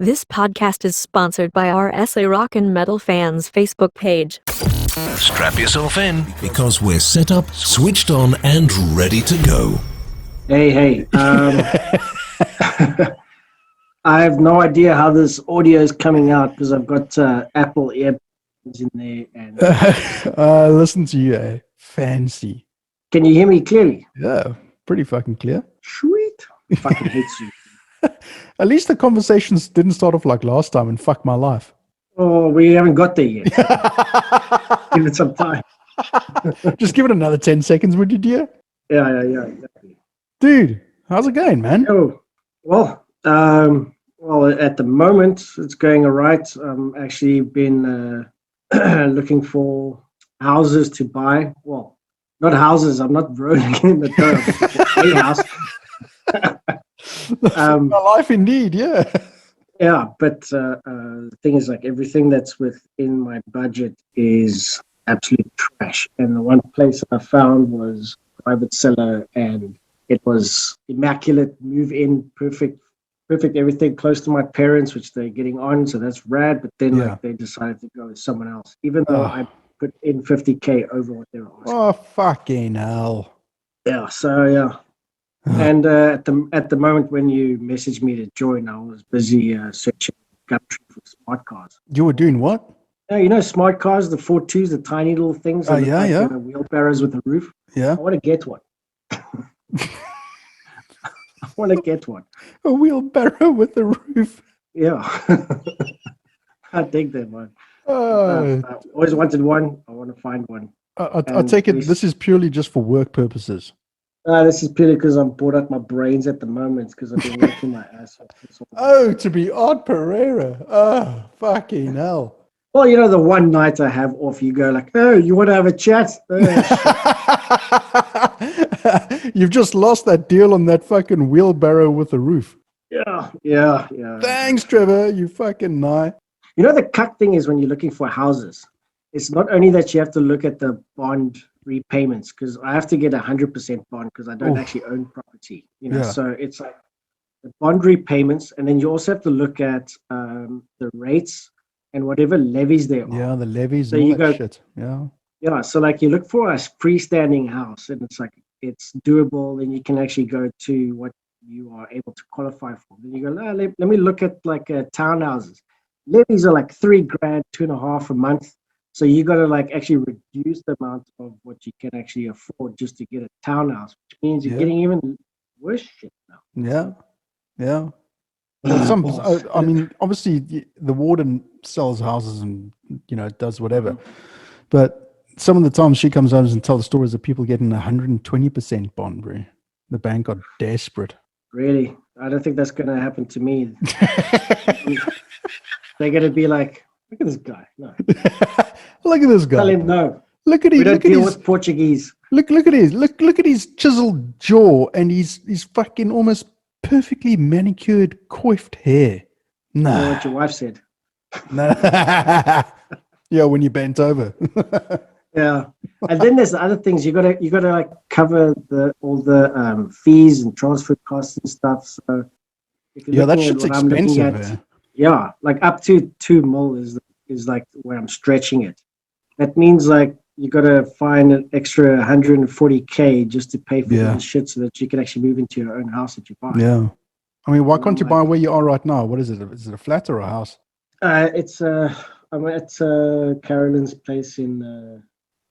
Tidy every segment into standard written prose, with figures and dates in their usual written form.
This podcast is sponsored by our SA Rock and Metal fans Facebook page. Strap yourself in because we're set up, switched on, and ready to go. Hey. I have no idea how this audio is coming out because I've got Apple earbuds in there. And listen to you, eh? Fancy. Can you hear me clearly? Yeah, pretty fucking clear. Sweet. Fucking hates you. At least the conversations didn't start off like last time and fuck my life. Oh, we haven't got there yet. Give it some time. Just give it another 10 seconds, would you, dear? Yeah, exactly. Dude, how's it going, man? Oh, well, at the moment it's going all right. Actually been looking for houses to buy. Well, not houses. I'm not rolling in the dough. A house. My life, indeed, yeah. Yeah, but the thing is, like, everything that's within my budget is absolute trash. And the one place I found was private seller, and it was immaculate, move in, perfect everything, close to my parents, which they're getting on, so that's rad. But then like they decided to go with someone else, even though I put in 50K over what they were asking. Oh, fucking hell. Yeah, so yeah. And at the moment when you messaged me to join, I was busy searching Gumtree for smart cars. You were doing what? Yeah, you know, smart cars, the 4.2s, the tiny little things. Oh, yeah. Wheelbarrows with a roof. Yeah. I want to get one. A wheelbarrow with a roof. Yeah. I dig that one. I always wanted one. I want to find one. I take it this is purely just for work purposes. This is purely because I'm bored out my brains at the moment because I've been working my ass off. Oh, to be Art Pereira. Oh, fucking hell. Well, you know, the one night I have off, you go like, oh, you want to have a chat? You've just lost that deal on that fucking wheelbarrow with a roof. Yeah. Thanks, Trevor. You fucking nigh. You know, the cuck thing is when you're looking for houses, it's not only that you have to look at the bond repayments, because I have to get 100% bond because I don't actually own property, you know. So it's like the bond repayments, and then you also have to look at the rates and whatever levies there are. Yeah, the levies so and all you that go, shit. Yeah, so like you look for a freestanding house and it's like it's doable and you can actually go to what you are able to qualify for. Then you go, let me look at like townhouses. Levies are like $3,000, $2.5 a month. So you got to like actually reduce the amount of what you can actually afford just to get a townhouse, which means you're getting even worse shit now. Yeah. I mean, obviously the warden sells houses and, you know, does whatever. But some of the times she comes home and tells stories of people getting 120% bond, bro. The bank got desperate. Really? I don't think that's going to happen to me. They're going to be like, look at this guy. No. Look at this guy. Tell him no. Look at his. We don't deal with Portuguese. Look at his chiseled jaw and his fucking almost perfectly manicured, coiffed hair. No. You know what your wife said. No. Yeah, when you bent over. Yeah, and then there's the other things you gotta like cover all the fees and transfer costs and stuff. So if you're that shit's expensive. Yeah, like up to 2 mil is like where I'm stretching it. That means like you gotta find an extra 140K just to pay for the shit so that you can actually move into your own house that you buy. Yeah, I mean, why can't you buy where you are right now? What is it? Is it a flat or a house? I'm at Carolyn's place in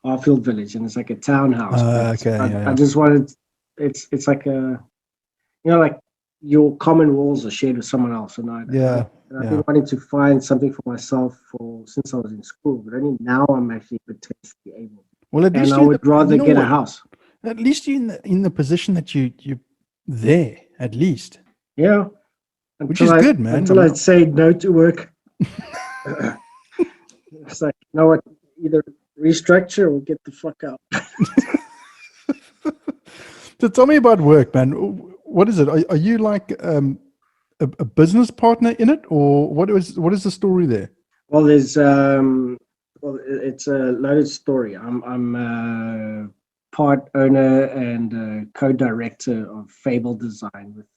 Harfield Village, and it's like a townhouse. I just wanted. It's like a, you know, like your common walls are shared with someone else, and I've been wanting to find something for myself since I was in school, but only now I'm actually potentially able. Well, at least I would rather get a house. At least you're in the position that you're there. At least. Yeah. Which is good, man. Until I'd say no to work. It's like, you know what? Either restructure or get the fuck out. So tell me about work, man. What is it? Are you like a business partner in it, or what is the story there? Well, there's it's a loaded story. I'm part owner and co-director of Fable Design with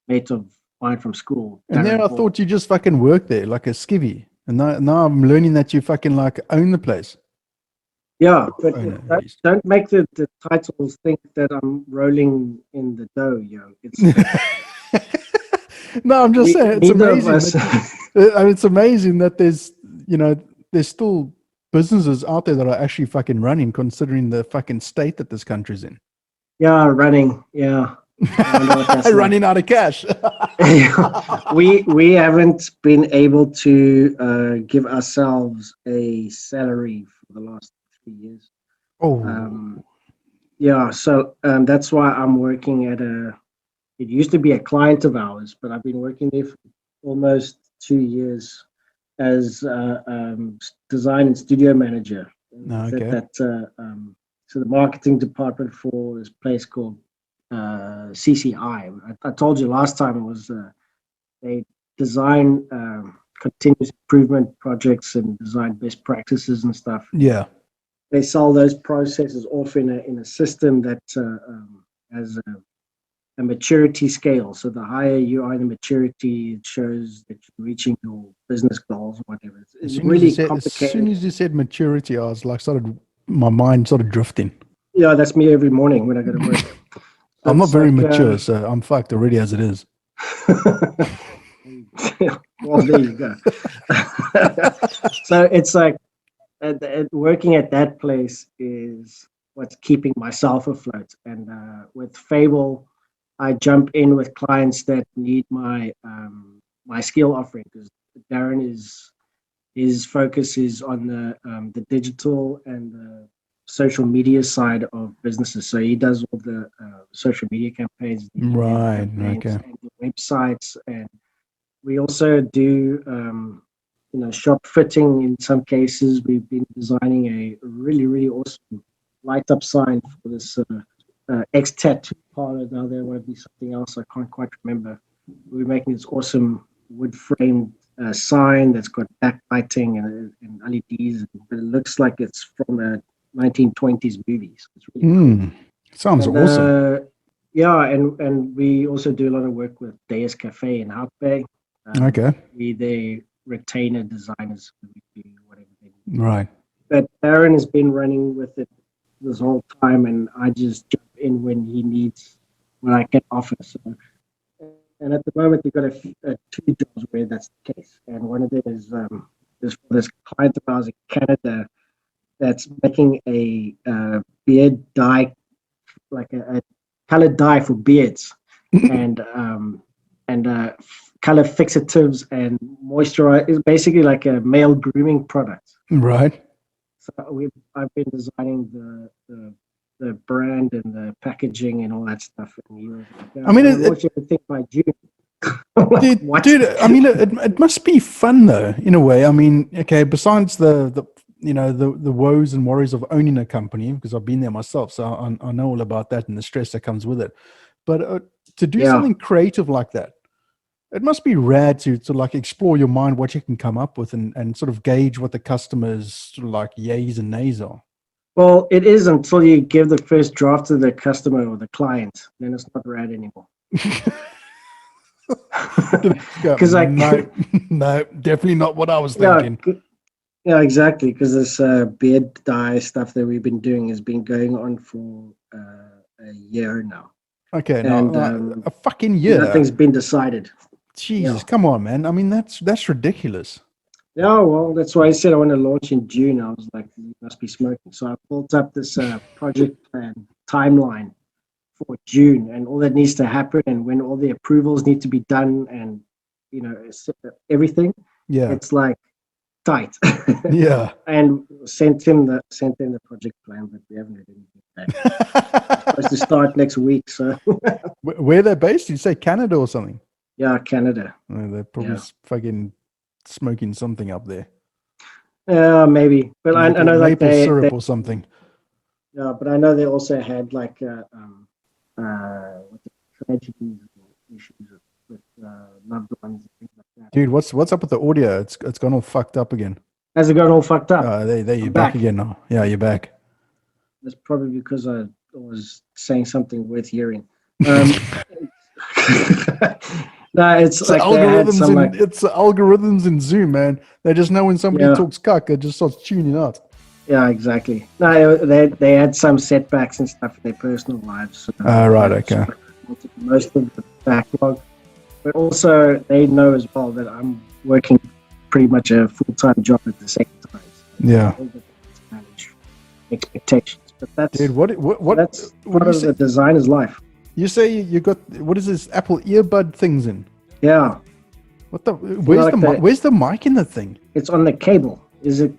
mate of mine from school. And then Darren I Hall. thought you just fucking worked there like a skivvy. And now I'm learning that you fucking like own the place. Yeah, but Owner, at don't, least. don't make the titles think that I'm rolling in the dough, yo. It's No, I'm just saying it's neither of amazing. us. It's amazing that there's still businesses out there that are actually fucking running, considering the fucking state that this country's in. Yeah, running. Yeah. I wonder what that's Running out of cash. we haven't been able to give ourselves a salary for the last 3 years. Oh, Yeah, so that's why I'm working at it used to be a client of ours, but I've been working there for almost 2 years as design and studio manager. no, It's at okay. so the marketing department for this place called CCI. I told you last time it was they design continuous improvement projects and design best practices and stuff. Yeah. They sell those processes off in a system that has a maturity scale. So the higher you are in the maturity, it shows that you're reaching your business goals or whatever. It's really As complicated. soon as you said maturity, I was like, my mind started drifting. Yeah, that's me every morning when I go to work. I'm not It's very like, mature, so I'm fucked already as it is. well, there you go. So it's like working at that place is what's keeping myself afloat. And with Fable, I jump in with clients that need my skill offering because Darren his focus is on the digital and the social media side of businesses. So he does all the social media campaigns, the email Right. campaigns, Okay. and the websites, and we also do shop fitting. In some cases, we've been designing a really awesome light up sign for this ex tattoo parlor. Now they want to be something else. I can't quite remember. We're making this awesome wood framed sign that's got backlighting and LEDs, but it looks like it's from a 1920s movie. So it's really cool. Sounds And awesome. yeah, and we also do a lot of work with Deus Cafe in Hout Bay. Okay. They retainer designers who do whatever they need. Right. But Aaron has been running with it this whole time, and I just jump in when I get offer. So, and at the moment, we've got two jobs where that's the case, and one of them is for this client of ours in Canada that's making a beard dye, like a colored dye for beards, and color fixatives and moisturize. It's basically like a male grooming product. Right. So I've been designing the brand and the packaging and all that stuff. And he was like, I mean, I'll launch everything by June. dude, What? I mean, it must be fun though, in a way. I mean, okay, besides the woes and worries of owning a company, because I've been there myself, so I know all about that and the stress that comes with it. But to do Yeah. something creative like that, it must be rad to like explore your mind, what you can come up with, and sort of gauge what the customers sort of like yays and nays are. Well, it is until you give the first draft to the customer or the client, then it's not rad anymore. Because No, definitely not what I was thinking. Yeah, exactly. Because this beard dye stuff that we've been doing has been going on for a year now. Okay, And now a fucking year. nothing's been decided. Jesus, Yeah. come on, man. I mean, that's ridiculous. Yeah, well, that's why I said I want to launch in June. I was like, you must be smoking. So I built up this project plan timeline for June and all that needs to happen and when all the approvals need to be done and, everything. Yeah. It's like tight. Yeah. And sent in the project plan, but we haven't had anything back. It's supposed to start next week. So Where they're based? You say Canada or something? yeah, Canada. They're probably fucking smoking something up there. Yeah, maybe. But I know like maple they syrup or something. Yeah, but I know they also had like tragedies issues with loved ones and things like that. Dude, what's up with the audio? It's gone all fucked up again. Has it got all fucked up? There you're I'm back back again now. Yeah, you're back. That's probably because I was saying something worth hearing. No, it's like they had some like It's the algorithms in Zoom, man. They just know when somebody Yeah. talks cuck, it just starts tuning out. yeah, exactly. No, they had some setbacks and stuff in their personal lives. So, Right, okay. most of the backlog, but also they know as well that I'm working pretty much a full-time job at the same time. So Yeah. they're able to manage expectations, but that's Dude, what that's what part do you of say? the designer's life. You say you got, what is this Apple earbud things in? Yeah, What the? like Where's the mic in the thing? it's on the cable. Is it?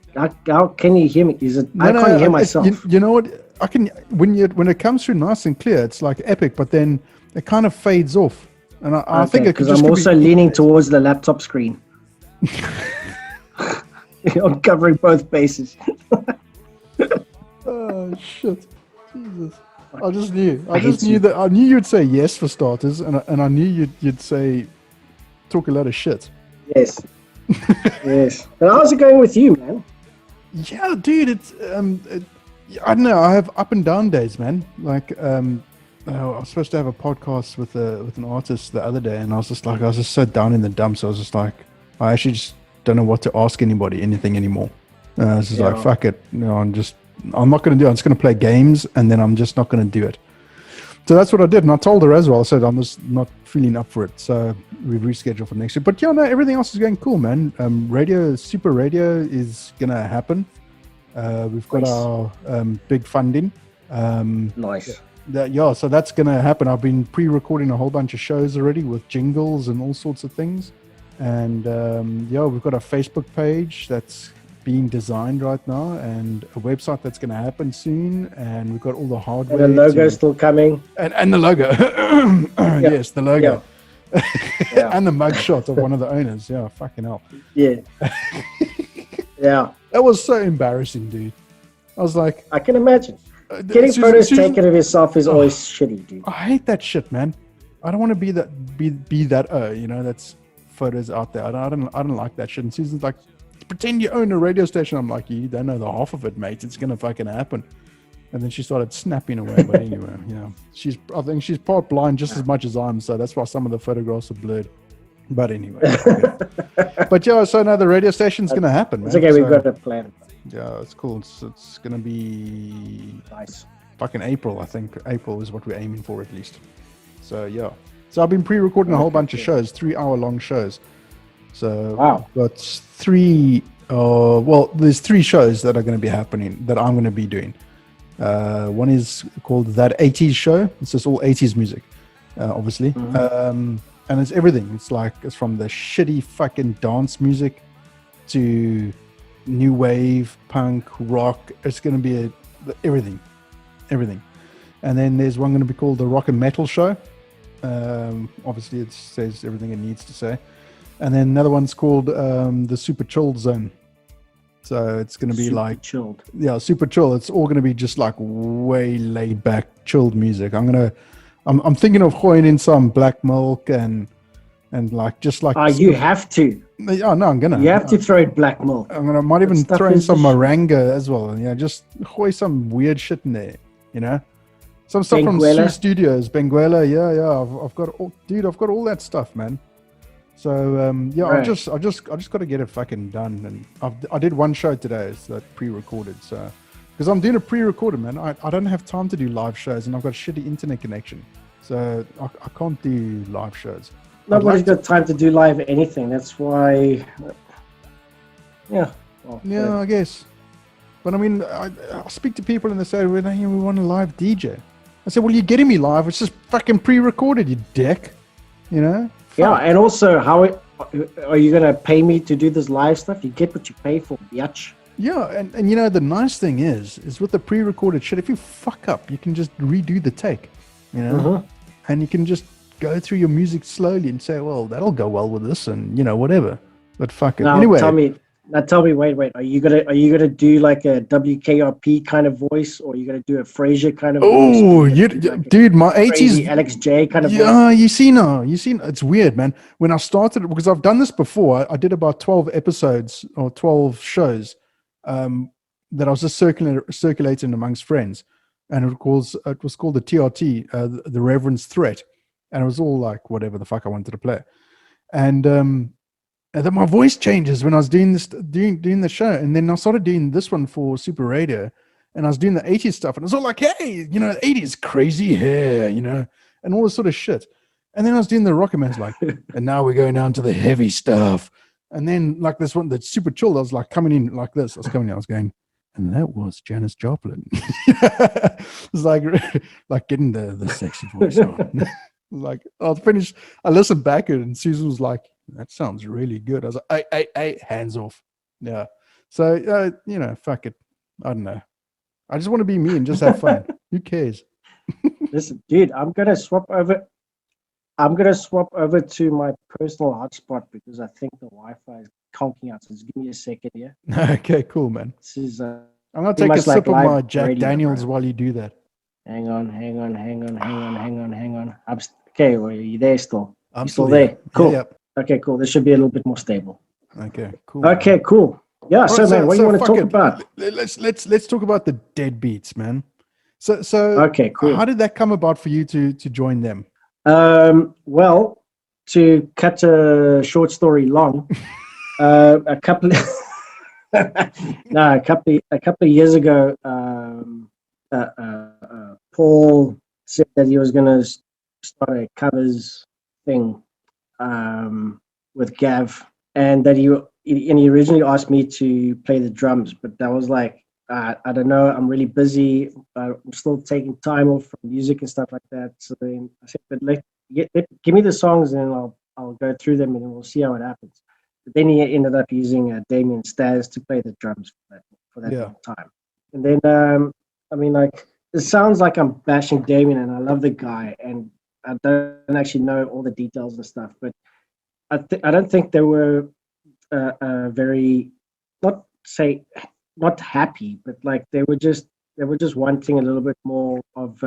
How can you hear me? Is it? I can't hear myself. You know what? I can when it comes through nice and clear, it's like epic, but then it kind of fades off, and I think it could because just I'm could also be, leaning towards the laptop screen. I'm covering both bases. Oh shit, Jesus! I just knew. I I just hate knew you. that. I knew you'd say yes for starters, and I knew you'd say talk a lot of shit. Yes, yes. But how's it going with you, man? Yeah, dude, it's I don't know. I have up and down days, man. Like I was supposed to have a podcast with an artist the other day, and I was just so down in the dumps. I was just like, I actually just don't know what to ask anybody anything anymore. I was just like, Yeah. fuck it. I'm not going to do it. I'm just going to play games, and then I'm just not going to do it. So that's what I did, and I told her as well. I said I'm just not feeling up for it, so we've rescheduled for next year. But yeah, no, everything else is going cool, man. Super radio is gonna happen. We've got Nice. our big funding. Nice. So that's gonna happen. I've been pre-recording a whole bunch of shows already with jingles and all sorts of things, and we've got a Facebook page that's being designed right now, and a website that's going to happen soon, and we've got all the hardware. And the logo still coming. And the logo. Yes, the logo. Yeah. And the mugshot of one of the owners. Yeah, fucking hell. Yeah. Yeah. That was so embarrassing, dude. I was like, I can imagine. Getting photos taken of yourself is always shitty, dude. I hate that shit, man. I don't want to be that that's photos out there. I don't like that shit. And Susan's like, pretend you own a radio station. I'm like, you don't know the half of it, mate. It's gonna fucking happen. And then she started snapping away. But anyway, I think she's part blind just as much as I am, so that's why some of the photographs are blurred. But anyway, but yeah, so now the radio station's gonna happen, man. It's okay, we've got a plan. Yeah, it's cool. It's gonna be Nice. fucking April. I think April is what we're aiming for at least. So yeah. So I've been pre-recording a whole bunch of shows, 3-hour-long shows. So Wow. got there's 3 shows that are going to be happening that I'm going to be doing. One is called That 80s Show. It's just all 80s music, obviously. Mm-hmm. And it's everything. It's from the shitty fucking dance music to new wave, punk, rock. It's going to be everything. And then there's one going to be called The Rock and Metal Show. Obviously, it says everything it needs to say. And then another one's called the Super Chilled Zone. So it's going to be Super chilled. Yeah, super chill. It's all going to be just like way laid back, chilled music. I'm thinking of throwing in some Black Milk and like just like. You have to. Yeah, no, I'm gonna. You have to throw in Black Milk. Might even stuff throw in is some the sh- Maranga as well. Yeah, just throw some weird shit in there. Some stuff from Benguela. Sue Studios, Benguela. Yeah. I've got all that stuff, man. So Right. I just got to get it fucking done, and I did one show today. It's pre-recorded, so because I'm doing a pre-recorded, man. I don't have time to do live shows, and I've got shitty internet connection, so I can't do live shows. Nobody's got time to do live anything. That's why. Yeah. Well, Yeah, I guess. But I mean, I speak to people and they say, well, we want a live DJ. I said, well, you're getting me live. It's just fucking pre-recorded, you dick. Yeah, Fuck. and also, are you gonna pay me to do this live stuff? You get what you pay for, biatch. Yeah, and the nice thing is with the pre-recorded shit, if you fuck up, you can just redo the take, and you can just go through your music slowly and say, well, that'll go well with this, and whatever. But fuck it. Now Anyway, tell me, wait. Are you gonna do like a WKRP kind of voice, or are you gonna do a Frasier kind of voice? oh, Like dude, my crazy 80s. Alex J kind of voice? Yeah, you see now, it's weird, man. When I started, because I've done this before, I did about 12 episodes or 12 shows that I was just circulating amongst friends, and it was called the TRT, the Reverend's Threat, and it was all like whatever the fuck I wanted to play. and then my voice changes when I was doing this, doing the show, and then I started doing this one for Super Radio, and I was doing the '80s stuff, and I was all like, "Hey, you know, '80s crazy hair, you know, and all this sort of shit." And then I was doing the rock, and I was like, "And now we're going down to the heavy stuff." And then like this one that's super chill, I was like coming in like this. I was coming in, I was going, and that was Janis Joplin. It's like getting the sexy voice on. Like I was finished. I listened back and Susan was like, "That sounds really good." I was like, "Hey, hands off." Yeah. So you know, fuck it. I don't know. I just want to be me and just have fun. Who cares? Listen, dude, I'm gonna swap over. I'm gonna swap over to my personal hotspot because I think the Wi-Fi is conking out. So just give me a second here. Okay, cool, man. This is I'm gonna pretty take a much like sip of my live Jack radio, Daniels bro. while you do that. Hang on. Okay, well, are you there still? I'm You still here. there? Cool. Yeah, Okay, cool. This should be a little bit more stable. yeah. Okay, cool. Man. Okay, cool. Yeah. All So, right, man, what do you want to fuck talk it. about? Let's talk about the Deadbeats, man. So Okay, cool. how did that come about for you to join them? Well, to cut a short story long, a couple no, a couple of years ago, Paul said that he was going to start a covers thing with Gav, and that he originally asked me to play the drums, but that was like, I don't know, I'm really busy. I'm still taking time off from music and stuff like that. So then I said, but give me the songs and I'll go through them and we'll see how it happens. But then he ended up using Damien Staz to play the drums for that Yeah. long time. And then, I mean, like, it sounds like I'm bashing Damien, and I love the guy, and I don't actually know all the details and stuff, but I don't think they were very, not say not happy, but like they were just wanting a little bit more of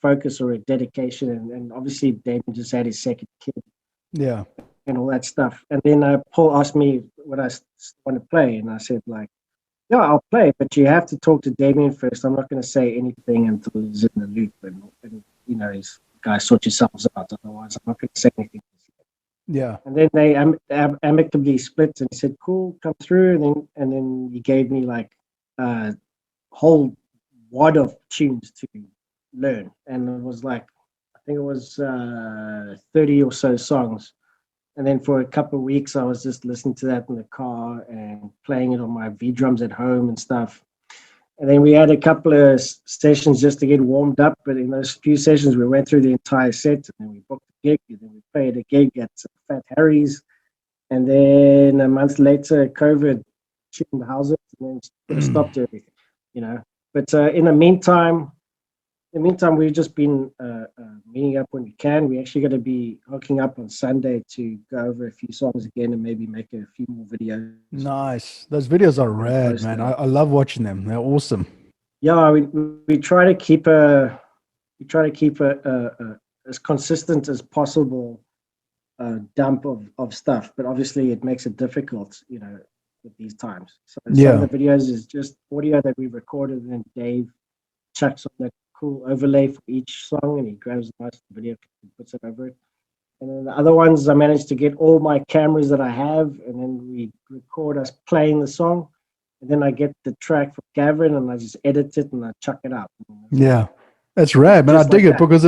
focus or a dedication, and obviously Damien just had his second kid Yeah. and all that stuff. And then Paul asked me what I want to play, and I said like, yeah, I'll play, but you have to talk to Damien first. I'm not going to say anything until he's in the loop, and you know, he's guys sort yourselves out. Otherwise, I'm not going to say anything. Yeah. And then they amicably split, and he said, "Cool, come through." And then he gave me like a whole wad of tunes to learn, and it was like, I think it was 30 or so songs. And then for a couple of weeks, I was just listening to that in the car and playing it on my V drums at home and stuff. And then we had a couple of sessions just to get warmed up. But in those few sessions, we went through the entire set, and then we booked a gig, and then we played a gig at Fat Harry's. And then a month later, COVID tuned the house up and then stopped everything, you know. But in the meantime, we've just been meeting up when we can. We're actually going to be hooking up on Sunday to go over a few songs again and maybe make a few more videos. Nice. Those videos are rad, post man. them. I love watching them. They're awesome. Yeah, we try to keep a as consistent as possible dump of stuff, but obviously it makes it difficult, you know, with these times. So some of the videos is just audio that we recorded, and then Dave chucks on the cool overlay for each song, and he grabs a nice video clip and puts it over it. And then the other ones, I managed to get all my cameras that I have, and then we record us playing the song, and then I get the track from Gavin, and I just edit it and I chuck it out. Yeah. That's rad, man. I Just dig like it that. because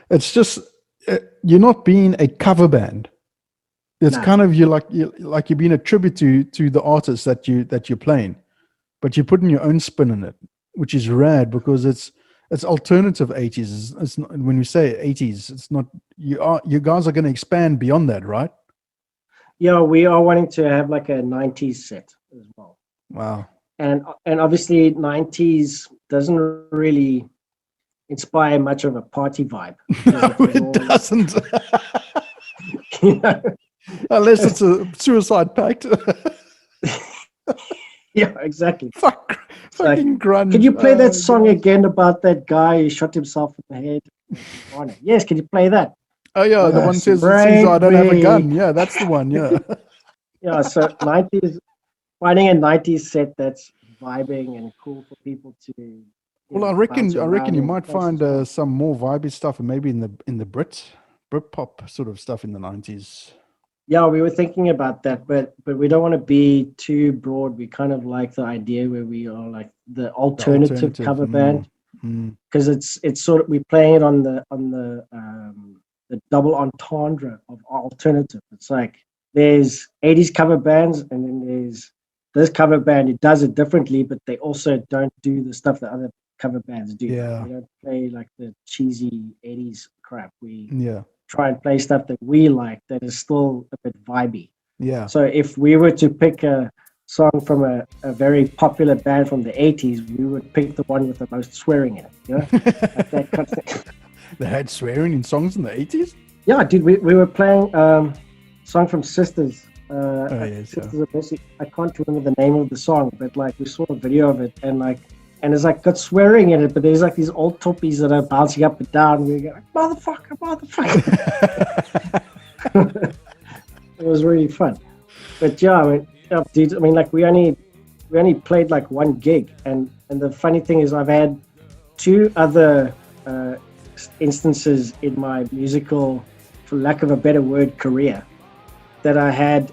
it's just you're not being a cover band. It's Nah. kind of you're being a tribute to the artist that you're playing, but you're putting your own spin on it, which is rad because it's alternative 80s. It's not, when you say 80s, it's not you guys are going to expand beyond that, right? Yeah, we are wanting to have like a 90s set as well. Wow. And obviously 90s doesn't really inspire much of a party vibe. No, it doesn't. You know? Unless it's a suicide pact. Yeah, exactly. Fucking Like, grunge. can you play that song God. again about that guy who shot himself in the head? Yes, can you play that? Oh yeah, the one says I don't have a gun. Yeah, that's the one. Yeah. Yeah, so 90s, finding a 90s set that's vibing and cool for people to. Well, I reckon you might find some more vibey stuff, maybe in the Britpop sort of stuff in the 90s. Yeah, we were thinking about that, but we don't want to be too broad. We kind of like the idea where we are like the alternative cover band, because it's sort of we're playing it on the double entendre of alternative. It's like there's 80s cover bands, and then there's this cover band. It does it differently, but they also don't do the stuff that other cover bands do. Yeah. We don't play like the cheesy 80s crap. We Yeah. try and play stuff that we like that is still a bit vibey. Yeah. So if we were to pick a song from a very popular band from the 80s, we would pick the one with the most swearing in it. You know? Like that kind of thing. They had swearing in songs in the 80s? Yeah, dude, we were playing a song from Sisters. Yes, Sisters of Mercy. I can't remember the name of the song, but like we saw a video of it, and it's like got swearing in it, but there's like these old toppies that are bouncing up and down. And we go like, motherfucker. It was really fun. But yeah, I mean, dude, I mean, like we only played like one gig, and the funny thing is, I've had two other instances in my musical, for lack of a better word, career, that I had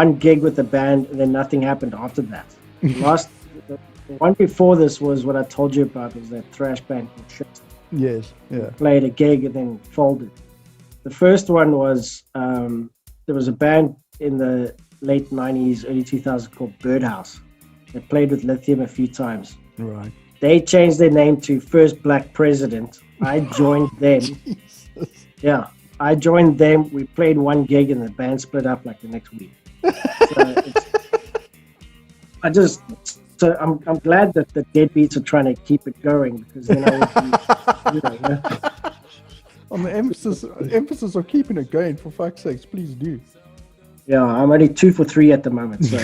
one gig with the band, and then nothing happened after that. The one before this was what I told you about, was that thrash band called Shit. Yes, yeah. Played a gig and then folded. The first one was there was a band in the late 90s, early 2000s called Birdhouse. They played with Lithium a few times. Right. They changed their name to First Black President. I joined them. Jesus. Yeah, I joined them. We played one gig and the band split up like the next week. So I'm glad that the Deadbeats are trying to keep it going, because then I would be, yeah. On the emphasis of keeping it going, for fuck's sakes, please do. Yeah, I'm only 2 for 3 at the moment. So,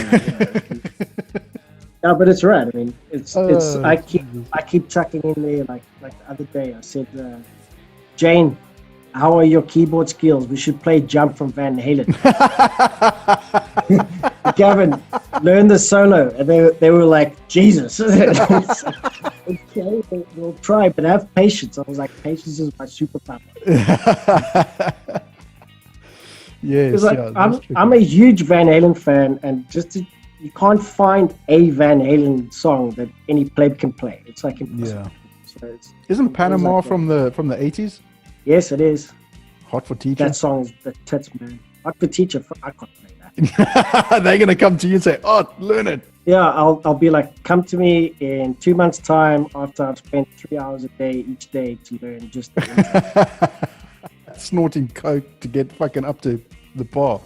yeah, but it's right. I mean, it's I keep chucking in there like the other day. I said, Jane, how are your keyboard skills? We should play Jump from Van Halen. Gavin, learn the solo, and they were like, Jesus. Okay, we'll try, but have patience. I was like, patience is my superpower. Yes, like, yeah, I'm a huge Van Halen fan, and you can't find a Van Halen song that any pleb can play. It's like impossible. Yeah. So isn't Panama like from the 80s? Yes, it is. Hot for Teacher. That song is the tits, man. Hot for Teacher. I can't play that. They're gonna come to you and say, "Oh, learn it." Yeah, I'll be like, come to me in 2 months' time after I've spent 3 hours a day each day to learn just the intro. Snorting coke to get fucking up to the bar.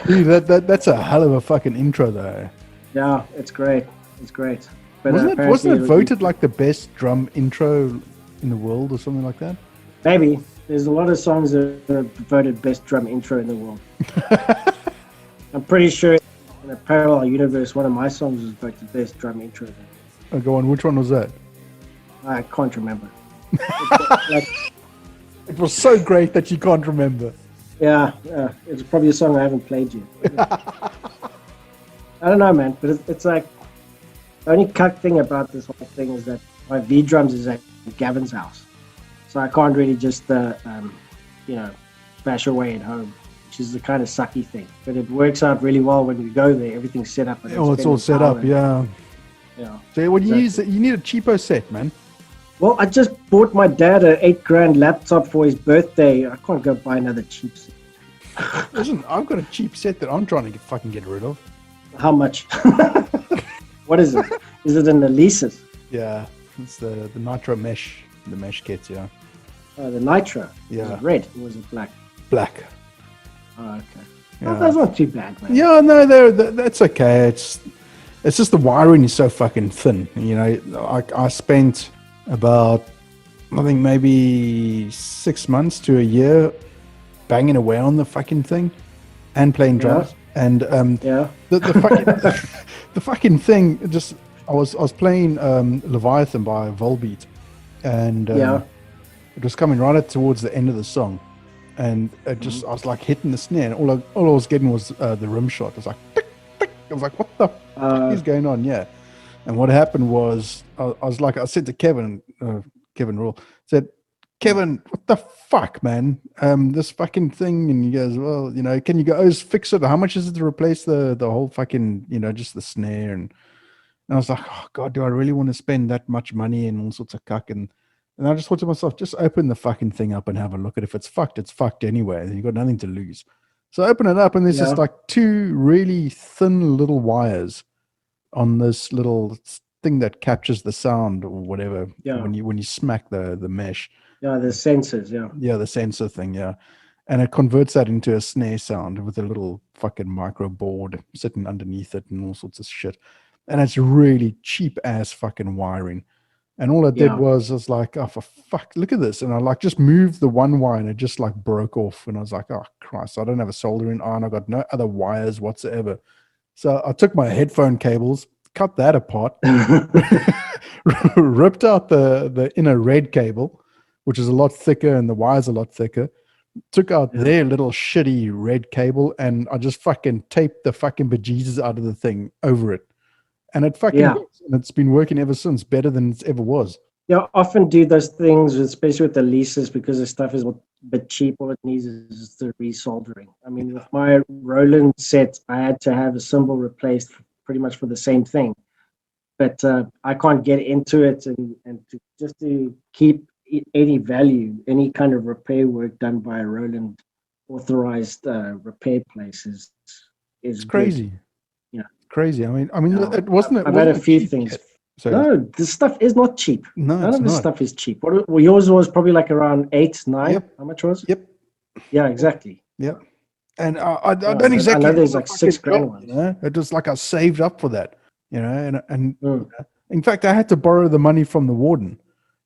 Dude, that's a hell of a fucking intro, though. Yeah, it's great. It's great. But wasn't it voted like the best drum intro in the world or something like that? Maybe. There's a lot of songs that are voted best drum intro in the world. I'm pretty sure in a parallel universe, one of my songs was voted best drum intro. Oh, go on. Which one was that? I can't remember. It was so great that you can't remember. Yeah, it's probably a song I haven't played yet. I don't know, man, but it's like, the only cuck thing about this whole thing is that my V drums is at Gavin's house. So I can't really just, bash away at home, which is the kind of sucky thing. But it works out really well when we go there. Everything's set up. Oh, it's all set up, yeah. Yeah. So what do you use? You need a cheapo set, man. Well, I just bought my dad a $8,000 laptop for his birthday. I can't go buy another cheap set. Listen, I've got a cheap set that I'm trying to fucking get rid of. How much? What is it? Is it an Alesis? Yeah, it's the Nitro mesh, the mesh kits, yeah. Oh, the Nitro. Yeah. Was it red or was it black? Black. Oh, okay. Yeah. Oh, that's not too bad, man. Yeah, no, that's okay. It's just the wiring is so fucking thin. You know, I spent about, I think maybe 6 months to a year banging away on the fucking thing and playing drums. Yeah. And Yeah. the fucking the fucking thing just I was playing Leviathan by Volbeat, and it was coming right up towards the end of the song, and it just I was like hitting the snare, and all I was getting was the rim shot. It was like tick, tick. I was like, what the fuck is going on? Yeah. And what happened was I said to Kevin Rule, said, Kevin, what the fuck, man? This fucking thing. And he goes, well, can you guys fix it? How much is it to replace the whole fucking, just the snare? And I was like, oh God, do I really want to spend that much money and all sorts of cuck? And I just thought to myself, just open the fucking thing up and have a look at it. If it's fucked anyway. You've got nothing to lose. So I open it up and there's just like two really thin little wires on this little thing that captures the sound or whatever when you smack the mesh. Yeah, the sensors, Yeah, the sensor thing, yeah. And it converts that into a snare sound with a little fucking micro board sitting underneath it and all sorts of shit. And it's really cheap ass fucking wiring. And all I did was like, oh, for fuck, look at this. And I like just moved the one wire and it just like broke off. And I was like, oh Christ, I don't have a soldering iron. I got no other wires whatsoever. So I took my headphone cables, cut that apart, ripped out the inner red cable, which is a lot thicker and the wire's a lot thicker. Took out their little shitty red cable and I just fucking taped the fucking bejesus out of the thing over it. And it fucking works, and it's been working ever since, better than it ever was. Yeah, often do those things, especially with the leases, because the stuff is a bit cheap. All it needs is the resoldering. I mean, with my Roland set, I had to have a cymbal replaced pretty much for the same thing. But I can't get into it, and just to keep any value, any kind of repair work done by a Roland authorized repair place is crazy. Good. Crazy. I mean, it wasn't. I've had a few things. No, this stuff is not cheap. No, none of this stuff is cheap. Well, yours was probably like around 8, 9. Yep. How much was? Yep. Yeah, exactly. Yep. And I don't exactly. I know there's like $6,000 ones. It was like I saved up for that, and in fact, I had to borrow the money from the warden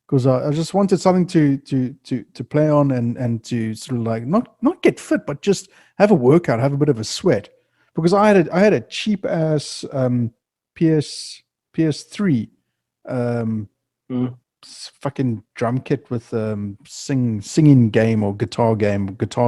because I just wanted something to play on and to sort of like not get fit, but just have a workout, have a bit of a sweat. Because I had a cheap ass PS3 fucking drum kit with singing game or Guitar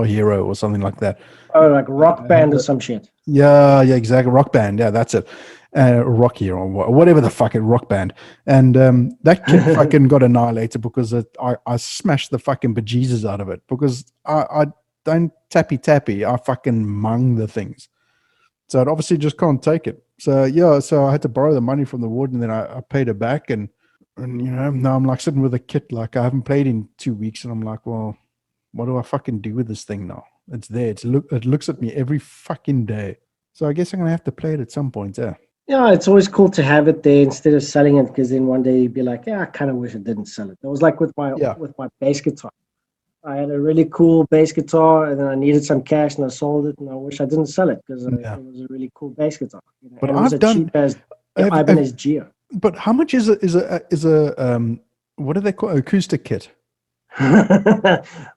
Hero or something like that. Oh, like Rock Band or some shit. Yeah, exactly. Rock Band. Yeah, that's it. Rock Hero or whatever the fuck it Rock Band. And that kit fucking got annihilated because I smashed the fucking bejesus out of it because I don't tappy. I fucking mung the things. So it obviously just can't take it. So so I had to borrow the money from the warden, and then I paid it back, and now I'm like sitting with a kit like I haven't played in 2 weeks, and I'm like, well, what do I fucking do with this thing now? It's there. It looks at me every fucking day. So I guess I'm gonna have to play it at some point. Yeah. Yeah, it's always cool to have it there instead of selling it, because then one day you'd be like, yeah, I kind of wish I didn't sell it. It was like with my bass guitar. I had a really cool bass guitar, and then I needed some cash, and I sold it, and I wish I didn't sell it because it was a really cool bass guitar. But it was cheap as Ibanez Geo. But how much is a what do they call acoustic kit?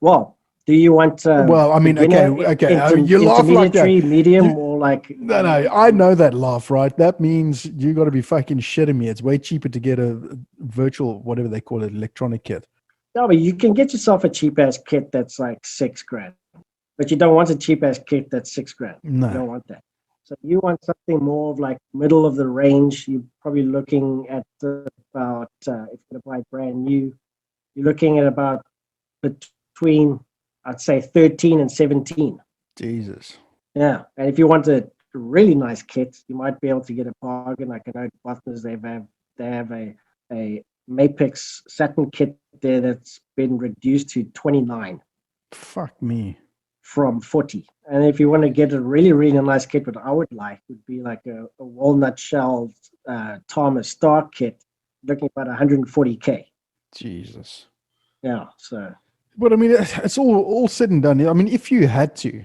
Well, do you want? Well, I mean, okay. You laugh like that. Medium, or like? No. I know that laugh, right? That means you got to be fucking shitting me. It's way cheaper to get a virtual, whatever they call it, electronic kit. No, but you can get yourself a cheap ass kit that's like $6,000, but you don't want a cheap ass kit that's $6,000. No, you don't want that. So you want something more of like middle of the range. You're probably looking at about if you're gonna buy brand new, you're looking at about between I'd say 13 and 17. Jesus. Yeah, and if you want a really nice kit, you might be able to get a bargain. Like I know Butlers, they have a Mapex Saturn kit there that's been reduced to 29. Fuck me. From 40. And if you want to get a really, really nice kit, what I would like would be like a walnut shell Thomas Star kit, looking about 140K. Jesus. Yeah, so. But I mean, it's all said and done. I mean, if you had to,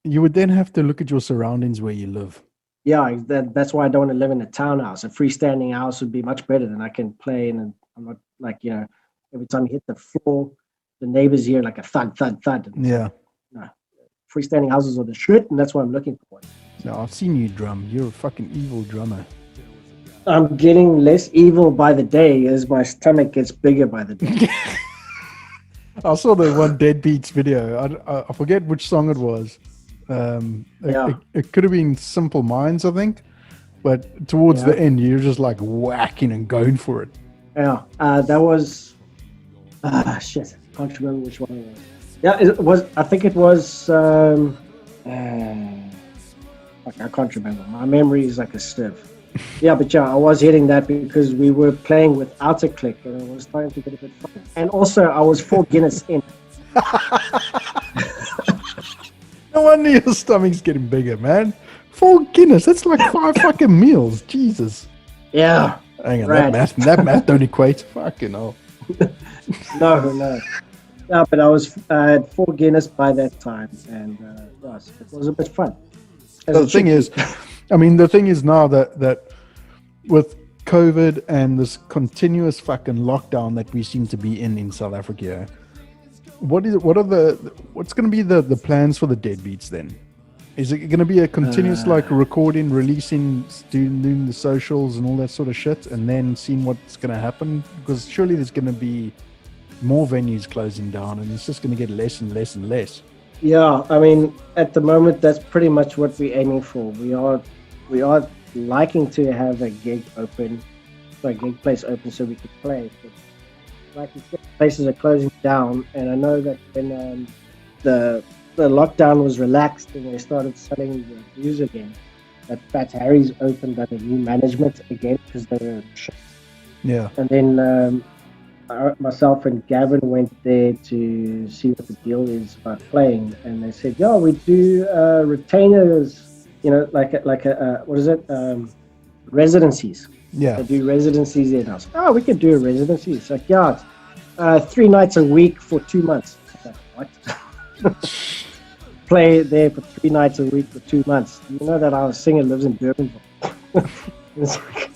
you would then have to look at your surroundings where you live. Yeah, that's why I don't want to live in a townhouse. A freestanding house would be much better than I can play in. And I'm not like, every time you hit the floor, the neighbors hear like a thud, thud, thud. Yeah. No, freestanding houses are the shit, and that's what I'm looking for. No, I've seen you drum. You're a fucking evil drummer. I'm getting less evil by the day as my stomach gets bigger by the day. I saw the one Deadbeats video. I forget which song it was. It could have been Simple Minds, I think, but towards the end you're just like whacking and going for it. That was shit. Can't remember which one it was. Yeah, it was. I think it was. I can't remember. My memory is like a sieve. Yeah, but yeah, I was hitting that because we were playing without a click, and it was starting to get a bit fun. And also, I was 4 Guinness in. No wonder your stomach's getting bigger, man. 4 Guinness, that's like 5 fucking meals. Jesus. Yeah. Hang on, Rad. that math don't equate. Fucking hell. No. Yeah, but I had 4 Guinness by that time, and yes, it was a bit fun. The thing is now that with COVID and this continuous fucking lockdown that we seem to be in South Africa, what's going to be the plans for the Deadbeats then? Is it going to be a continuous like recording, releasing, doing the socials and all that sort of shit, and then seeing what's going to happen? Because surely there's going to be more venues closing down, and it's just going to get less and less and less. Yeah, I mean, at the moment, that's pretty much what we're aiming for. We are liking to have a gig place open so we can play. But like you said, places are closing down, and I know that when the lockdown was relaxed and they started selling the views again, that Fat Harry's opened under new management again because they were shut. Yeah. And then myself and Gavin went there to see what the deal is about playing, and they said, "Yeah, we do retainers, like a what is it, residencies." Yeah. They do residencies there. And I was like, "Oh, we could do a residency." It's like, "Yeah, it's 3 nights a week for 2 months." Like, what? Play there for 3 nights a week for 2 months. You know that our singer lives in Durbanville. It's like,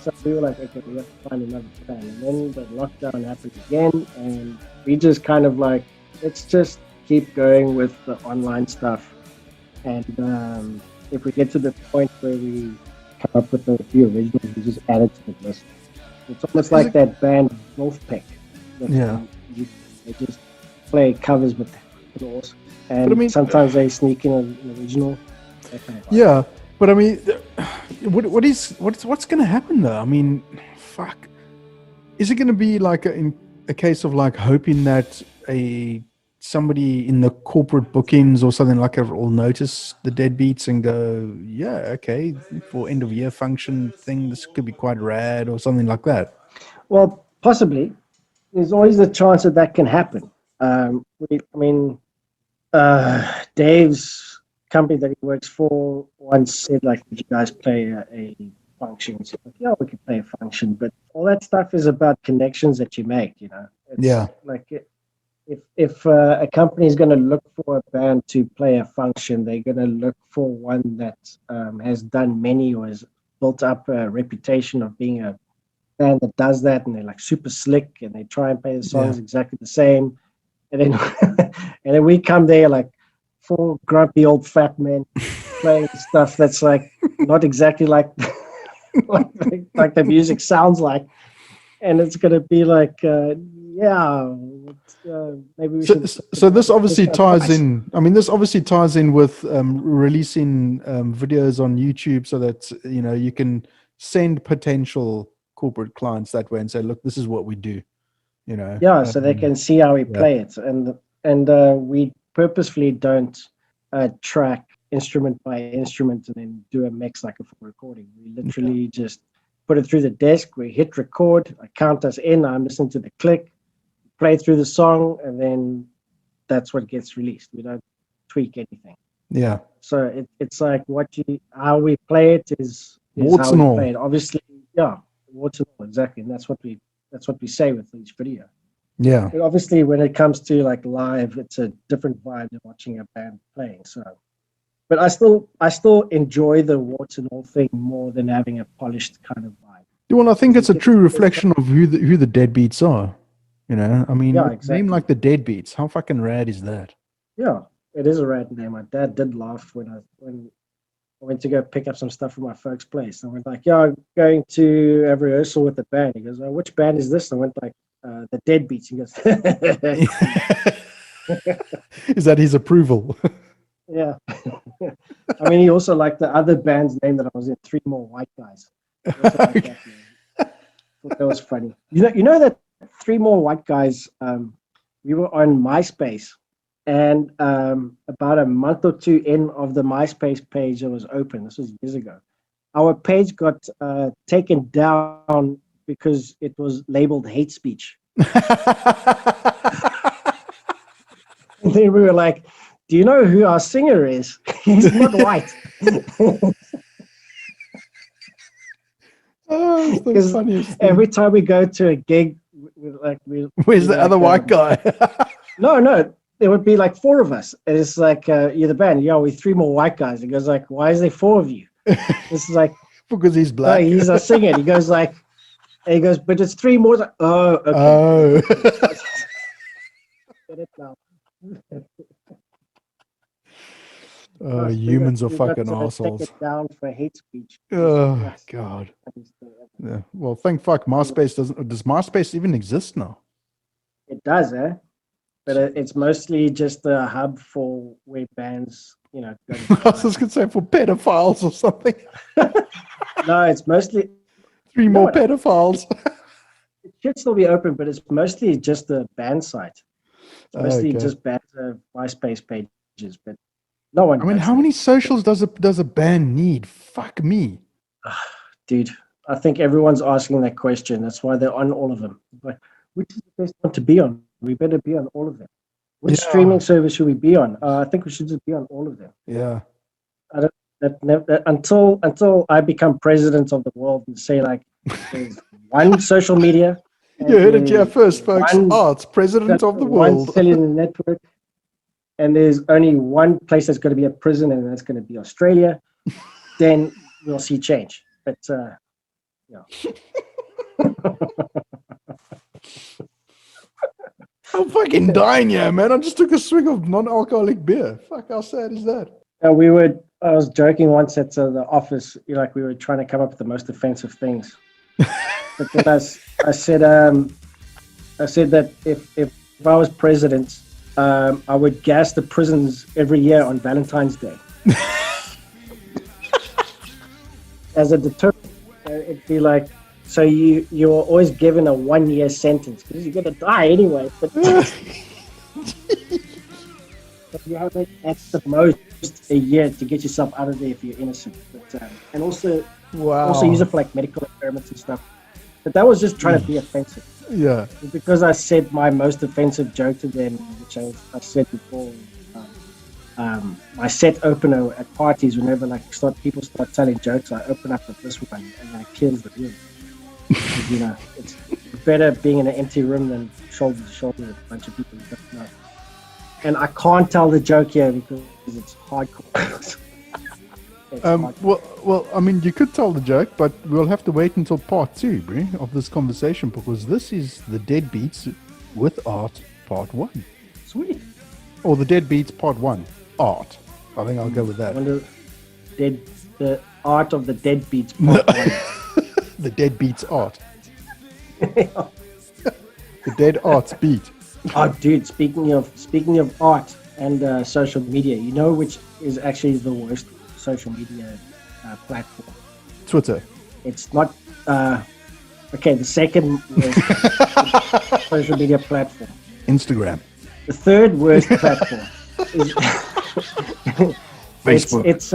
so we were like, okay, we have to find another plan. And then the lockdown happened again, and we just kind of like, let's just keep going with the online stuff. And if we get to the point where we come up with a few originals, we just add it to the list. It's almost like that band Wolfpack. Yeah. They just play covers with awesome. And But I mean, sometimes they sneak in an original. That kind of vibe. Yeah, but I mean, what's going to happen though? I mean, fuck. Is it going to be like a case of like hoping that somebody in the corporate bookings or something like that will notice the Deadbeats and go, yeah, okay, for end of year function thing, this could be quite rad or something like that? Well, possibly. There's always the chance that can happen. Dave's company that he works for once said, like, "Would you guys play a function?" He said, like, "Yeah, we could play a function," but all that stuff is about connections that you make. It's Yeah. like if a company is going to look for a band to play a function, they're going to look for one that has done many or has built up a reputation of being a band that does that, and they're like super slick and they try and play the songs exactly the same. And then and then we come there like 4 grumpy old fat men playing stuff that's like not exactly like like the music sounds like, and it's gonna be like maybe we should. So this obviously ties in. I mean, this obviously ties in with releasing videos on YouTube so that you can send potential corporate clients that way and say, look, this is what we do. So they can see how we play it, and we purposefully don't track instrument by instrument and then do a mix like a full recording. We literally just put it through the desk, we hit record, I count us in, I'm listening to the click, play through the song, and then that's what gets released. We don't tweak anything. Yeah. So it's like how we play it is warts how and we all. play it. Obviously, warts and all, exactly. And that's what we say with each video. Yeah. But obviously, when it comes to like live, it's a different vibe than watching a band playing. So, but I still enjoy the warts and all thing more than having a polished kind of vibe. Well, I think it's a true reflection of who the Deadbeats are. I mean, exactly. name like the Deadbeats. How fucking rad is that? Yeah, it is a rad name. My dad did laugh when I went to go pick up some stuff from my folks' place. I went like, "Yeah, I'm going to have rehearsal with the band." He goes, "Oh, which band is this?" I went like, "The Deadbeats." He goes, Is that his approval? "Yeah." I mean, he also liked the other band's name that I was in, Three More White Guys. He also liked that name. I thought that was funny. You know that Three More White Guys we were on MySpace, and about a month or two in of the MySpace page that was open, this was years ago, our page got taken down because it was labeled hate speech. And then we were like, do you know who our singer is? He's not white. Oh, it's the Because funniest thing. every time we go to a gig, Where's the other white guy? No, there would be like four of us. And it's like, you're the band. Yeah, we're three more white guys. He goes like, why is there four of you? This is like, Because he's no, black. he's a singer. He goes like, and he goes, but it's three more. Like, oh, okay. Oh. Get it now. Oh, humans are fucking Take assholes. it down for hate speech. Oh, Yes. God. Yeah. Well, thank fuck MySpace doesn't. Does MySpace even exist now? It does, eh? But it's mostly just a hub for where bands, go to I was just going to say for pedophiles or something. No, it's mostly. Three No, more pedophiles. It should still be open, but it's mostly just a band site. It's mostly Okay. just band MySpace pages, but no one. I mean, does how that. many socials does a band need? Fuck me. Dude, I think everyone's asking that question. That's why they're on all of them. Like, which is the best one to be on? We better be on all of them. Which Yeah. streaming service should we be on? I think we should just be on all of them. Yeah. Until I become president of the world and say like, there's one social media. You heard it here first, folks. one- Arts, president of the one world. cellular network, and there's only one place that's going to be a prison, and that's going to be Australia. Then we'll see change. But I'm fucking dying here, man. I just took a swig of non-alcoholic beer. Fuck, how sad is that? I was joking once at the office, like we were trying to come up with the most offensive things. But then I said that if I was president, I would gas the prisons every year on Valentine's Day. As a deterrent, it'd be like, so you're always given a 1 year sentence because you're gonna die anyway. But you have it at the most a year to get yourself out of there if you're innocent. But and also use it for like medical experiments and stuff. But that was just trying to be offensive. Yeah. Because I said my most offensive joke to them, which I said before. My set opener at parties, whenever people start telling jokes, I open up with this one, and then it kills the room. It's better being in an empty room than shoulder to shoulder with a bunch of people you don't know. And I can't tell the joke here because it's hardcore. Well, I mean, you could tell the joke, but we'll have to wait until part 2, bro, of this conversation, because this is the Deadbeats with Art part 1. Sweet. Or the Deadbeats part 1, Art. I think I'll go with that. The art of the Deadbeats part 1. The Deadbeats Art. The Dead Arts beat. Oh, dude! Speaking of art and social media, you know which is actually the worst social media platform? Twitter. It's not. Okay, the second worst social media platform. Instagram. The third worst platform is Facebook. It's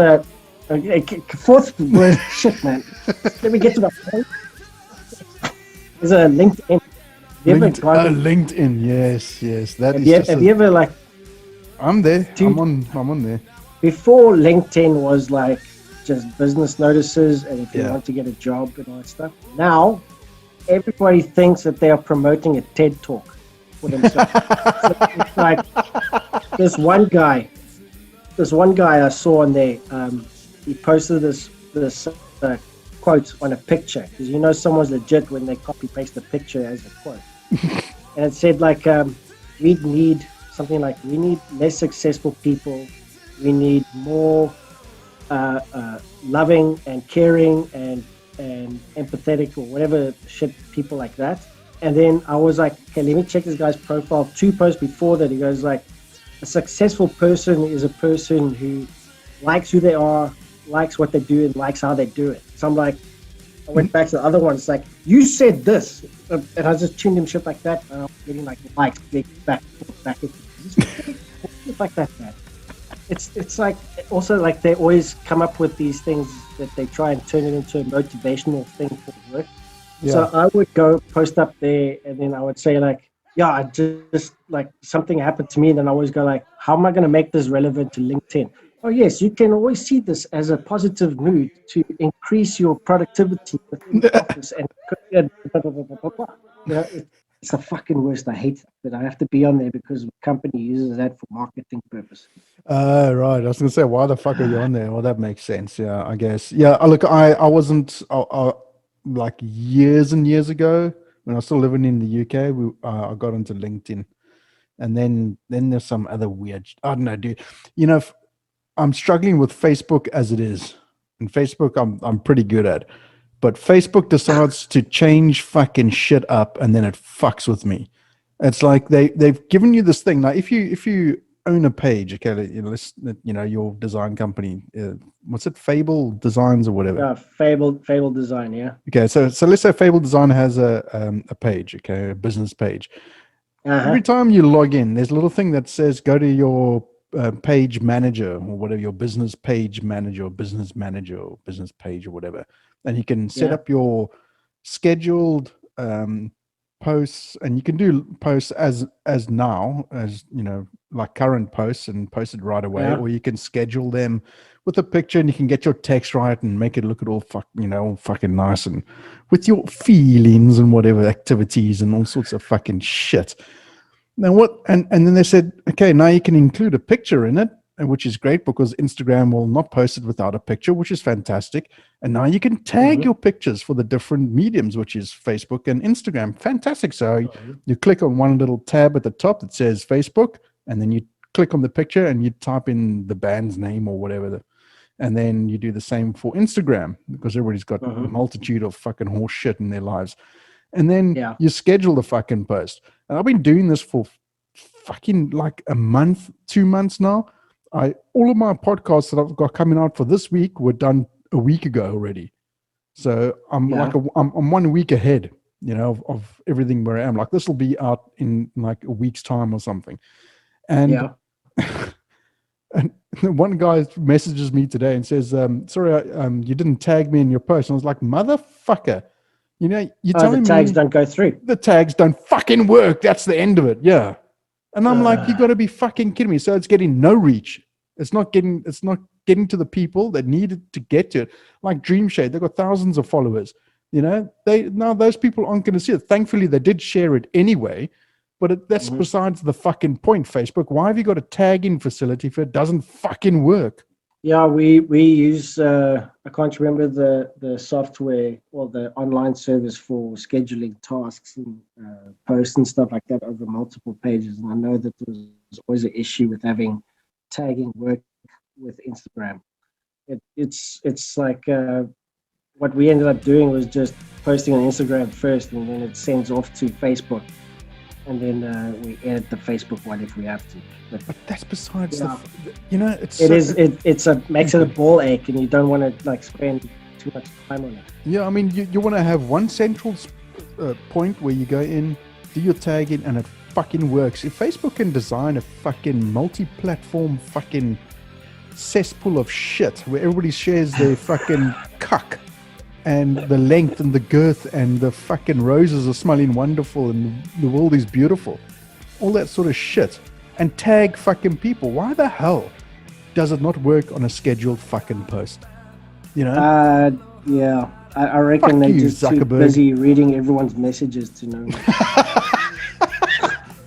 fourth worst shit, man. Let me get to my point. Is a LinkedIn. LinkedIn, yes. Have you ever like? I'm there. Dude, I'm on there. Before LinkedIn was like just business notices and if you Yeah. want to get a job and all that stuff. Now everybody thinks that they are promoting a TED talk for themselves. So it's like this one guy I saw on there. He posted this quote on a picture because someone's legit when they copy paste the picture as a quote. And it said like we need something like we need less successful people, we need more loving and caring and empathetic or whatever shit, people like that. And then I was like, okay, let me check this guy's profile. 2 posts before that, he goes like, a successful person is a person who likes who they are, likes what they do, and likes how they do it. So I'm like, I went back to the other ones, like, you said this, and I just tuned him shit like that, and I was getting like likes, back, it's like that, man. It's like, also like they always come up with these things that they try and turn it into a motivational thing for work. Yeah. So I would go post up there, and then I would say like, yeah, I just like something happened to me, and then I always go like, how am I going to make this relevant to LinkedIn? Oh yes, you can always see this as a positive mood to increase your productivity within the office and blah, blah, blah, blah, blah, blah. You know, it's the fucking worst. I hate that I have to be on there because the company uses that for marketing purposes. Right. I was gonna say, why the fuck are you on there? Well, that makes sense. Yeah, I guess. Yeah. Look, I wasn't like years and years ago when I was still living in the UK. I got into LinkedIn, and then there's some other weird. I don't know, dude. You know, I'm struggling with Facebook as it is, and Facebook I'm pretty good at, but Facebook decides to change fucking shit up, and then it fucks with me. It's like they've given you this thing now. If you own a page, okay, you know your design company, what's it, Fable Designs or whatever. Yeah, Fable Design, yeah. Okay, so let's say Fable Design has a page, okay, a business page. Every time you log in, there's a little thing that says go to your page manager or whatever, your business page manager or business manager or business page or whatever, and you can set up your scheduled posts, and you can do posts as now, as you know, like current posts, and post it right away, or you can schedule them with a picture, and you can get your text right and make it look at all all fucking nice, and with your feelings and whatever activities and all sorts of fucking shit. Now what? And then they said, okay, now you can include a picture in it, which is great because Instagram will not post it without a picture, which is fantastic. And now you can tag your pictures for the different mediums, which is Facebook and Instagram. Fantastic. So you click on one little tab at the top that says Facebook, and then you click on the picture and you type in the band's name or whatever. And then you do the same for Instagram because everybody's got a multitude of fucking horse shit in their lives. And then you schedule the fucking post. And I've been doing this for fucking like a month, 2 months now. All of my podcasts that I've got coming out for this week were done a week ago already. So I'm I'm 1 week ahead, of everything where I am. Like this will be out in like a week's time or something. And and one guy messages me today and says, sorry, you didn't tag me in your post. And I was like, motherfucker. You're telling the tags me don't go through. The tags don't fucking work. That's the end of it. Yeah. And I'm like, you got to be fucking kidding me. So it's getting no reach. It's not getting to the people that needed to get to it. Like Dream Shade, they've got thousands of followers. Now those people aren't going to see it. Thankfully, they did share it anyway. But that's besides the fucking point, Facebook. Why have you got a tagging facility if it doesn't fucking work? Yeah, we use, I can't remember the software or the online service for scheduling tasks and posts and stuff like that over multiple pages. And I know that there was always an issue with having tagging work with Instagram. It's like what we ended up doing was just posting on Instagram first, and then it sends off to Facebook. And then we edit the Facebook one if we have to. But that's besides it makes it a ball ache, and you don't want to like spend too much time on it. Yeah, I mean, you want to have one central point where you go in, do your tagging, and it fucking works. If Facebook can design a fucking multi-platform fucking cesspool of shit where everybody shares their fucking cuck, and the length and the girth and the fucking roses are smelling wonderful and the world is beautiful, all that sort of shit, and tag fucking people, why the hell does it not work on a scheduled fucking post? I reckon Fuck they're you, just too Zuckerberg. busy reading everyone's messages to know.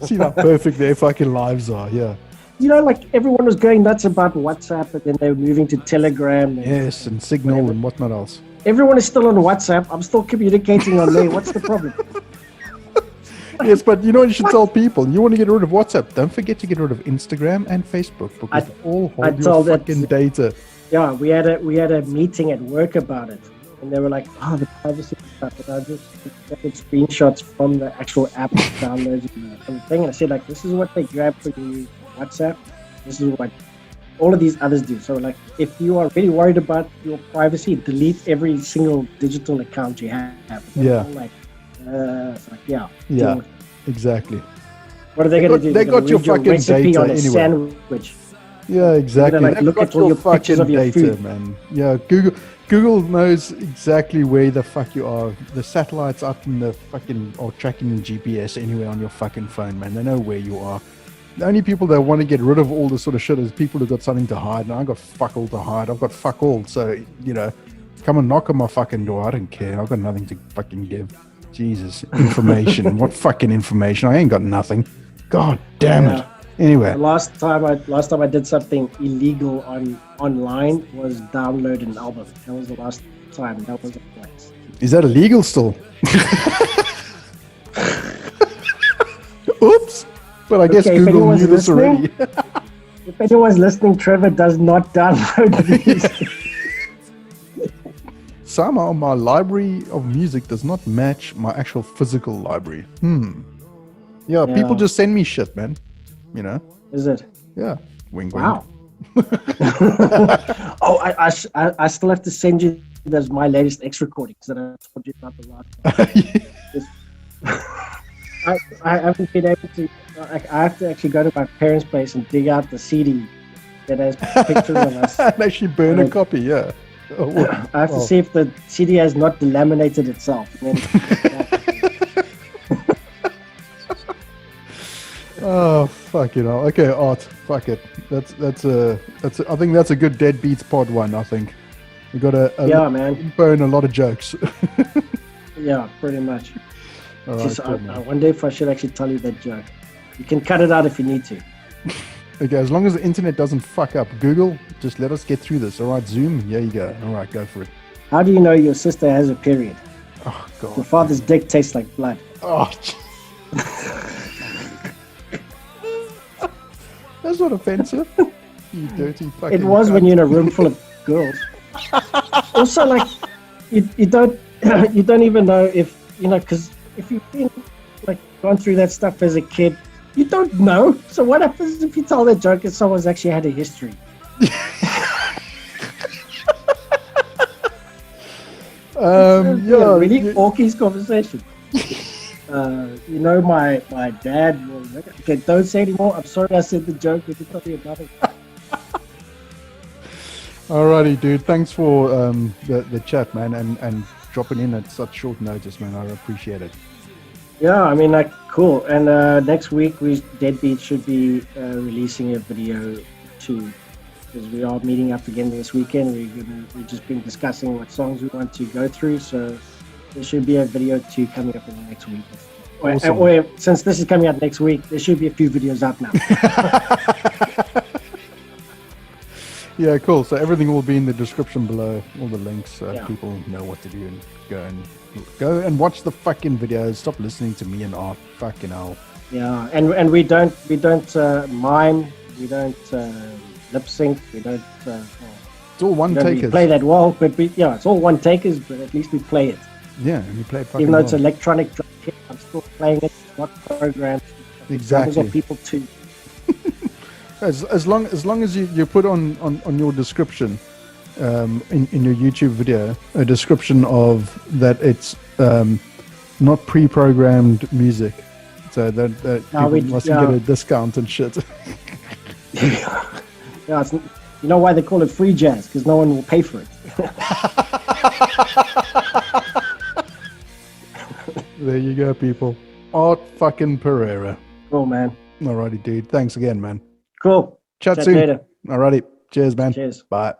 See how perfect their fucking lives are. Yeah. Like everyone was going nuts about WhatsApp, and then they were moving to Telegram. Yes, and Signal and whatnot else. Everyone is still on WhatsApp. I'm still communicating on there. What's the problem? Yes, but you should tell people, you want to get rid of WhatsApp, don't forget to get rid of Instagram and Facebook, because they all hold your fucking data. Yeah, we had a meeting at work about it, and they were like, the privacy stuff. And I just took screenshots from the actual app downloads and everything, and I said, like, this is what they grab for you WhatsApp. This is what all of these others do. So like, if you are really worried about your privacy, delete every single digital account you have. Yeah. Like, it's like, yeah. Yeah. deal with it. Exactly. What are they going to do? They They're gonna got your read your fucking recipe data on a anyway. sandwich. Yeah, exactly. like, They've look got at all your pictures fucking of your data, food. man. Yeah, Google knows exactly where the fuck you are. The satellites up in the fucking are tracking the GPS anywhere on your fucking phone, man. They know where you are. The only people that want to get rid of all this sort of shit is people who got something to hide. And I got fuck all to hide. I've got fuck all. So, you know, come and knock on my fucking door. I don't care. I've got nothing to fucking give. Jesus. Information. What fucking information? I ain't got nothing. God damn it. Anyway. The last time I did something illegal online was download an album. That was the last time. That was the place. Is that illegal still? Oops. But I guess Okay, if Google anyone's knew this listening- already. If anyone's listening, Trevor does not download these. Somehow my library of music does not match my actual physical library. Yeah, people just send me shit, man. You know? Is it? Yeah. Wing wing. Wow. Oh, I still have to send you those my latest X recordings that I told you about the last time. I haven't been able to. I have to actually go to my parents' place and dig out the CD that has pictures of us. And actually burn a copy, yeah. I have to see if the CD has not delaminated itself. And then, Oh, fuck you know. Okay, Art, fuck it. That's I think that's a good Deadbeats pod one, I think. We got a yeah, lot of man. info and a lot of jokes. Yeah, pretty much. All right, Just, cool, I man. wonder if I should actually tell you that joke. You can cut it out if you need to. Okay, as long as the internet doesn't fuck up, Google, just let us get through this. All right, Zoom, here you go. All right, go for it. How do you know your sister has a period? Oh, God. Your father's dick tastes like blood. Oh, that's not offensive. You dirty fucking. It was cunt. when you're in a room full of girls. Also, like, you don't you don't even know if because if you've been like gone through that stuff as a kid, you don't know. So what happens if you tell that joke and someone's actually had a history? Yeah, really you- Orky's conversation. My dad was like, okay, don't say anymore. I'm sorry I said the joke. We can tell you about it. Alrighty, dude. Thanks for the chat, man, and dropping in at such short notice, man. I appreciate it. Yeah, I mean, like, cool. And next week, Deadbeats should be releasing a video too, because we are meeting up again this weekend. We've just been discussing what songs we want to go through, so there should be a video too coming up in the next week. Awesome. Or since this is coming out next week, there should be a few videos out now. Yeah, cool. So everything will be in the description below, all the links, so Yeah. people know what to do and go and watch the fucking videos. Stop listening to me and Art. Fucking hell. Yeah, and we don't mime, we don't lip sync, we don't. It's all one we don't really takers. play that well, but it's all one takers. But at least we play it. Yeah, and you play it fucking Even though it's well. electronic drum kit, I'm still playing it. It's not programmed. Exactly. Drums are people too. As long as you put on your description, in your YouTube video, a description of that it's not pre-programmed music, so that people mustn't get a discount and shit. Yeah, you know why they call it free jazz? Because no one will pay for it. There you go, people. Art fucking Pereira. Cool, man. Alrighty, dude. Thanks again, man. Cool. Chat Chat soon. later. Alrighty. Cheers, man. Cheers. Bye.